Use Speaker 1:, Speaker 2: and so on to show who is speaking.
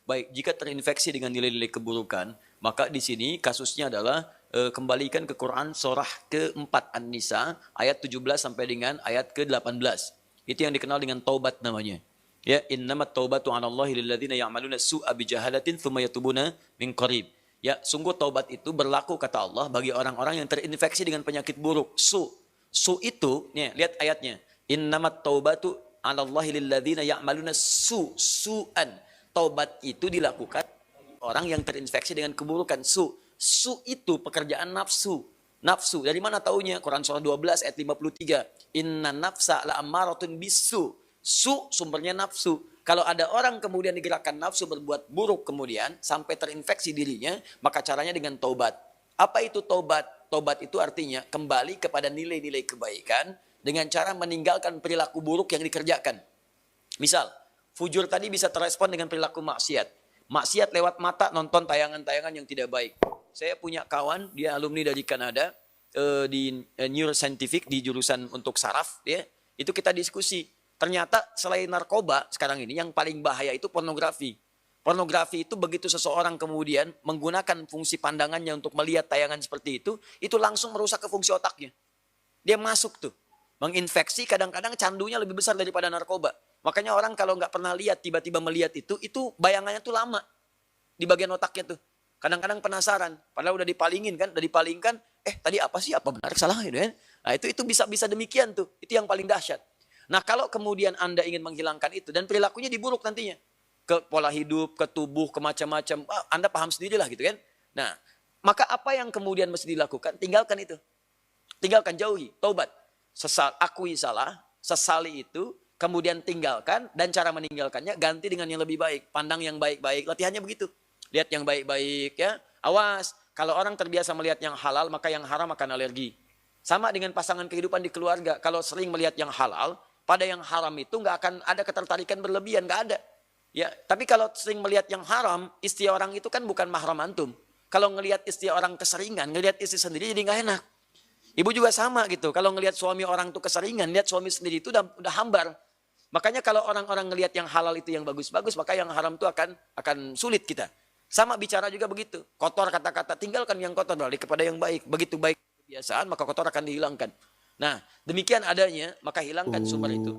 Speaker 1: Baik, jika terinfeksi dengan nilai-nilai keburukan, maka di sini kasusnya adalah kembalikan ke Quran surah keempat An-Nisa ayat 17 sampai dengan ayat ke-18. Itu yang dikenal dengan taubat namanya. Ya, innamat taubatu 'alallahi lilladzina ya'maluna su'a bijahalatin tsumma yatubuna min qarib. Ya, sungguh taubat itu berlaku kata Allah bagi orang-orang yang terinfeksi dengan penyakit buruk. Su itu, nih, lihat ayatnya. Innamat taubatu 'alallahi lilladzina ya'maluna su'an. Taubat itu dilakukan orang yang terinfeksi dengan keburukan. Su itu pekerjaan nafsu. Nafsu. Dari mana taunya? Quran surah 12 ayat 53. Inna nafsa la'ammaratun bisu. Su sumbernya nafsu. Kalau ada orang kemudian digerakkan nafsu berbuat buruk kemudian sampai terinfeksi dirinya, maka caranya dengan taubat. Apa itu taubat? Taubat itu artinya kembali kepada nilai-nilai kebaikan dengan cara meninggalkan perilaku buruk yang dikerjakan. Misal, fujur tadi bisa terespon dengan perilaku maksiat. Maksiat lewat mata nonton tayangan-tayangan yang tidak baik. Saya punya kawan, dia alumni dari Kanada, di neuroscientific, di jurusan untuk saraf. Ya, itu kita diskusi. Ternyata selain narkoba sekarang ini, yang paling bahaya itu pornografi. Pornografi itu begitu seseorang kemudian menggunakan fungsi pandangannya untuk melihat tayangan seperti itu langsung merusak ke fungsi otaknya. Dia masuk tuh. Menginfeksi, kadang-kadang candunya lebih besar daripada narkoba. Makanya orang kalau nggak pernah lihat, tiba-tiba melihat itu bayangannya tuh lama. Di bagian otaknya tuh. Kadang-kadang penasaran. Padahal udah dipalingkan. Tadi apa sih? Apa benar salah? Gitu kan? Nah itu bisa demikian tuh. Itu yang paling dahsyat. Nah kalau kemudian Anda ingin menghilangkan itu, dan perilakunya diburuk nantinya. Ke pola hidup, ke tubuh, ke macam-macam. Anda paham sendirilah gitu kan. Nah, maka apa yang kemudian mesti dilakukan? Tinggalkan itu. Tinggalkan, jauhi, taubat. Akui salah, sesali itu, kemudian tinggalkan, dan cara meninggalkannya ganti dengan yang lebih baik. Pandang yang baik-baik, latihannya begitu. Lihat yang baik-baik ya. Awas, kalau orang terbiasa melihat yang halal, maka yang haram akan alergi. Sama dengan pasangan kehidupan di keluarga. Kalau sering melihat yang halal, pada yang haram itu nggak akan ada ketertarikan berlebihan, nggak ada. Ya, tapi kalau sering melihat yang haram, istri orang itu kan bukan mahram antum. Kalau ngelihat istri orang keseringan, ngelihat istri sendiri jadi nggak enak. Ibu juga sama gitu. Kalau ngelihat suami orang itu keseringan, lihat suami sendiri itu udah hambar. Makanya kalau orang-orang ngelihat yang halal itu yang bagus-bagus, maka yang haram itu akan sulit kita. Sama bicara juga begitu. Kotor kata-kata, tinggalkan yang kotor, balik kepada yang baik. Begitu baik kebiasaan, maka kotor akan dihilangkan. Nah, demikian adanya, maka hilangkan sumber itu.